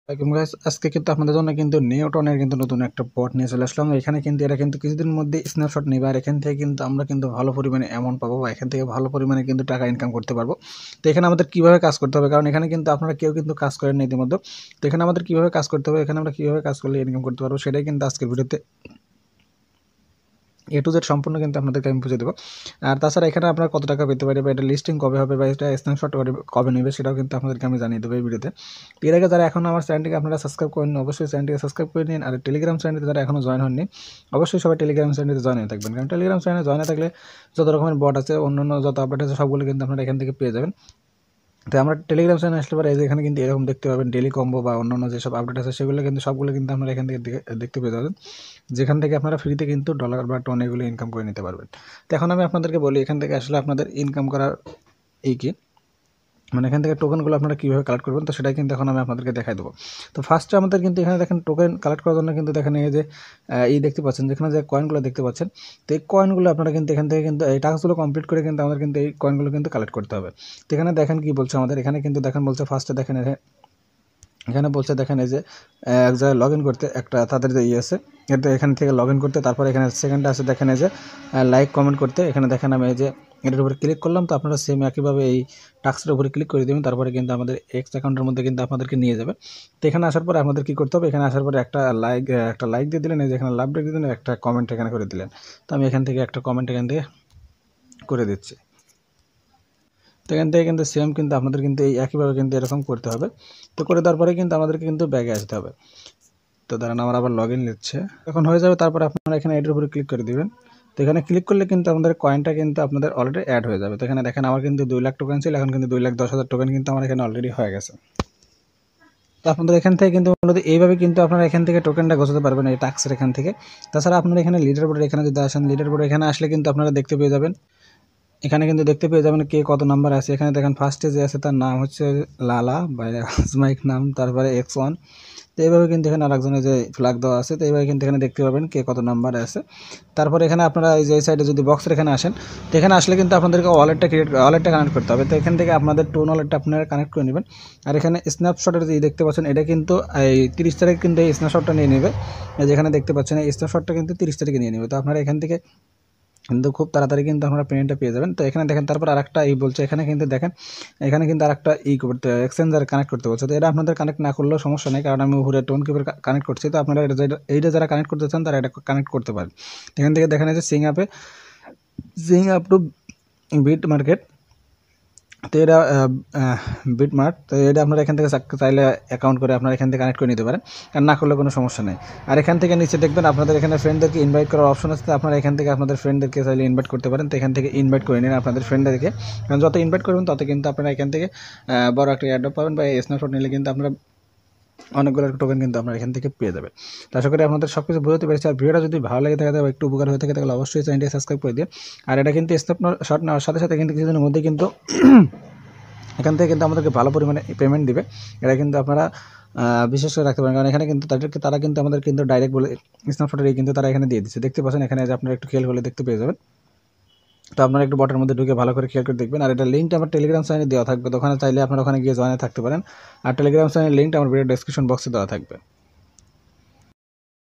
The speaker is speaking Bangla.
গাইস আজকে কিন্তু আপনাদের জন্য কিন্তু নিউটনের কিন্তু নতুন একটা বট নিয়ে চলে আসলাম। এখানে কিন্তু এরা কিন্তু কিছুদিনের মধ্যে স্ন্যাপশট নেবে, আর এখান থেকে কিন্তু আমরা কিন্তু ভালো পরিমাণে অ্যামাউন্ট পাবো বা এখান থেকে ভালো পরিমাণে কিন্তু টাকা ইনকাম করতে পারবো। তো এখানে আমাদের কীভাবে কাজ করতে হবে, কারণ এখানে কিন্তু আপনারা কেউ কিন্তু কাজ করেন না ইতিমধ্যে। তো এখানে আমাদের কীভাবে কাজ করতে হবে, এখানে আমরা কীভাবে কাজ করলে ইনকাম করতে পারবো সেটাই কিন্তু আজকের ভিডিওতে A to Z সম্পূর্ণ কিন্তু আপনাদেরকে আমি বুঝিয়ে দেবো। আর তাছাড়া এখানে আপনারা কত টাকা পেতে পারি বা এটা লিস্টিং কবে হবে বা এটা স্ন্যাপশট কবে নেবে সেটাও কিন্তু আপনাদেরকে আমি জানিয়ে দেবো এই ভিডিওতে। এর আগে যারা এখন আমার চ্যানেলটিকে আপনারা সাবস্ক্রাইব করেন অবশ্যই চ্যানেলটিকে সাবস্ক্রাইব করে নিন। আর টেলিগ্রাম চ্যানেলটিতে যারা এখনও জয়েন হননি অবশ্যই সবাই টেলিগ্রাম চ্যানেলটিতে জয়েন হয়ে থাকবেন, কারণ টেলিগ্রাম চ্যানেলে জয়েন হয়ে থাকলে যত রকমের বট আছে অন্যান্য যত আপডেট আছে সবগুলো কিন্তু আপনারা এখান থেকে পেয়ে যাবেন। তো আমরা টেলিগ্রাম চ্যানেল আসলে পরে এখানে কিন্তু এরকম দেখতে পাবেন ডেলি কম্বো বা অন্যান্য যেসব আপডেট আছে সেগুলো কিন্তু সবগুলো কিন্তু আপনারা এখান থেকে দেখতে পেয়ে যাবেন, যেখান থেকে আপনারা ফ্রিতে কিন্তু ডলার বা টন এগুলো ইনকাম করে নিতে পারবেন। তো এখন আমি আপনাদেরকে বলি এখান থেকে আসলে আপনাদের ইনকাম করার কি মানে এখান থেকে টোকেনগুলো আপনারা কীভাবে কালেক্ট করবেন, তো সেটাই কিন্তু এখন আমি আপনাদেরকে দেখাই দেবো। তো ফার্স্টে আমাদের কিন্তু এখানে দেখেন টোকেন কালেক্ট করার জন্য কিন্তু দেখেন এই যে দেখতে পাচ্ছেন যেখানে যে কয়েনগুলো দেখতে পাচ্ছেন, তো এই কয়েনগুলো আপনারা কিন্তু এখান থেকে কিন্তু এই টাস্কগুলো কমপ্লিট করে কিন্তু আমাদের কিন্তু এই কয়েনগুলো কিন্তু কালেক্ট করতে হবে। তো এখানে দেখেন কি বলছে আমাদের, এখানে কিন্তু দেখেন বলছে ফার্স্টে দেখেন এখানে বলছে দেখেন এই যে এক জায়গায় লগ ইন করতে একটা তাদের যে আছে এটা এখান থেকে লগ ইন করতে, তারপরে এখানে সেকেন্ডে আছে দেখেন এই যে লাইক কমেন্ট করতে। এখানে দেখেন আমি এই যে এটার উপরে ক্লিক করলাম, তো আপনারা সেম একইভাবে এই টাস্কের উপরে ক্লিক করে দেবেন, তারপরে কিন্তু আমাদের এক্স অ্যাকাউন্টের মধ্যে কিন্তু আপনাদেরকে নিয়ে যাবে। তো এখানে আসার পরে আমাদের কী করতে হবে, এখানে আসার পরে একটা লাইক দিয়ে দিলেন, এই যে এখানে লাভ দিয়ে দিলেন, একটা কমেন্ট এখানে করে দিলেন। তো আমি এখান থেকে একটা কমেন্ট এখান থেকে করে দিচ্ছি। তো এখান থেকে কিন্তু সেম কিন্তু আপনাদের কিন্তু এই একইভাবে কিন্তু এরকম করতে হবে। তো করে দেওয়ার পরে কিন্তু আমাদেরকে কিন্তু ব্যাগে আসতে হবে। তো দাঁড়ান আমার আবার লগ ইন নিচ্ছে, এখন হয়ে যাবে। তারপরে আপনারা এখানে এটার উপরে ক্লিক করে দেবেন। তো এখানে ক্লিক করলে কিন্তু আমাদের কয়েনটা কিন্তু আপনাদের অলরেডি অ্যাড হয়ে যাবে। তো এখানে দেখেন আমার কিন্তু 2 লাখ টোকেন ছিল, এখন কিন্তু 2,10,000 টোকেন কিন্তু আমার এখানে অলরেডি হয়ে গেছে। তো আপনাদের এখান থেকে কিন্তু মূলত এইভাবে কিন্তু আপনারা এখান থেকে টোকেনটা গোছাতে পারবেন এই টাস্কের এখান থেকে। তাছাড়া আপনারা এখানে লিডার বোর্ডে এখানে যদি আসেন, লিডার বোর্ডে এখানে আসলে কিন্তু আপনারা দেখতে পেয়ে যাবেন, এখানে কিন্তু দেখতে পেয়ে যাবেন কে কত নাম্বার আছে। এখানে দেখেন ফার্স্টে যে আছে তার নাম হচ্ছে লালা বা আজমাইক নাম, তারপরে X1। তো এইভাবে কিন্তু এখানে আরেকজনের যে ফ্ল্যাগ দেওয়া আছে, তো এইভাবে কিন্তু এখানে দেখতে পাবেন কে কত নাম্বারে আছে। তারপরে এখানে আপনারা এই যে এই সাইডে যদি বক্সের এখানে আসেন, তো এখানে আসলে কিন্তু আপনাদেরকে ওয়ালেটটা কানেক্ট করতে হবে। তো এখান থেকে আপনাদের টোন ওয়ালেটটা আপনারা কানেক্ট করে নেবেন। আর এখানে স্ন্যাপশটের যে দেখতে পাচ্ছেন এটা কিন্তু এই 30 তারিখ কিন্তু এই স্ন্যাপশটটা নিয়ে নেবে, যেখানে দেখতে পাচ্ছেন এই স্ন্যাপশটটা কিন্তু 30 তারিখে নিয়ে নেবে। তো আপনারা এখান থেকে কিন্তু খুব তাড়াতাড়ি কিন্তু আপনারা পেমেন্টটা পেয়ে যাবেন। তো এখানে দেখেন তারপর আরেকটা বলছে, এখানে কিন্তু দেখেন এখানে কিন্তু আরেকটা করতে এক্সচেঞ্জার কানেক্ট করতে বলছে। তো এটা আপনাদের কানেক্ট না করলেও সমস্যা নেই, কারণ আমি উপরে টোন কিপার কানেক্ট করছি। তো আপনারা এইটা যারা কানেক্ট করতে চান তারা এটা কানেক্ট করতে পারেন। এখান থেকে দেখেন যে sign up to beat market, তো এটা বিটমার্ট। তো এটা আপনারা এখান থেকে চাইলে অ্যাকাউন্ট করে আপনারা এখান থেকে কানেক্ট করে নিতে পারেন, আর না করলে কোনো সমস্যা নেই। আর এখান থেকে নিচে দেখবেন আপনাদের এখানে ফ্রেন্ডদেরকে ইনভাইট করার অপশন আছে, আপনারা এখান থেকে আপনাদের ফ্রেন্ডদেরকে চাইলে ইনভাইট করতে পারেন। তো এখান থেকে ইনভাইট করে নিন আপনাদের ফ্রেন্ডদেরকে, কারণ যত ইনভাইট করবেন তত কিন্তু আপনারা এখান থেকে বড় একটা অ্যাডপ পাবেন, বা স্ন্যাপশট নিলে কিন্তু আপনারা অনেকগুলো টোকেন কিন্তু আপনারা এখান থেকে পেয়ে যাবেন। তো আশা করি আপনাদের সব কিছু বুঝতে পেরেছি। আর ভিডিওটা যদি ভালো লাগে থাকে বা একটু উপকার হয়ে থাকে তাহলে অবশ্যই চ্যানেলটি সাবস্ক্রাইব করে দিন। আর এটা কিন্তু স্ন্যাপশট নেওয়ার সাথে সাথে কিন্তু কিছুদিনের মধ্যে কিন্তু এখান থেকে কিন্তু আমাদেরকে ভালো পরিমাণে পেমেন্ট দিবে। এটা কিন্তু আপনারা বিশেষ করে রাখতে পারেন, কারণ এখানে কিন্তু তারা কিন্তু আমাদের কিন্তু ডাইরেক্ট বলে স্ন্যাপশটের কিন্তু তারা এখানে দিয়ে দিচ্ছে। দেখতে পাচ্ছেন এখানে যে আপনারা একটু খেয়াল করলে দেখতে পেয়ে যাবেন। তো আপনারা একটু বটের মধ্যে ঢুকে ভালো করে খেয়াল করে দেখবেন। আর এটা লিঙ্কটা আমার টেলিগ্রাম চ্যানেলে দেওয়া থাকবে, তো ওখানে চাইলে আপনারা ওখানে গিয়ে জয়েন থাকতে পারেন। আর টেলিগ্রাম চ্যানেলের লিঙ্কটা আমার ভিডিও ডেসক্রিপশন বক্সে দেওয়া থাকবে।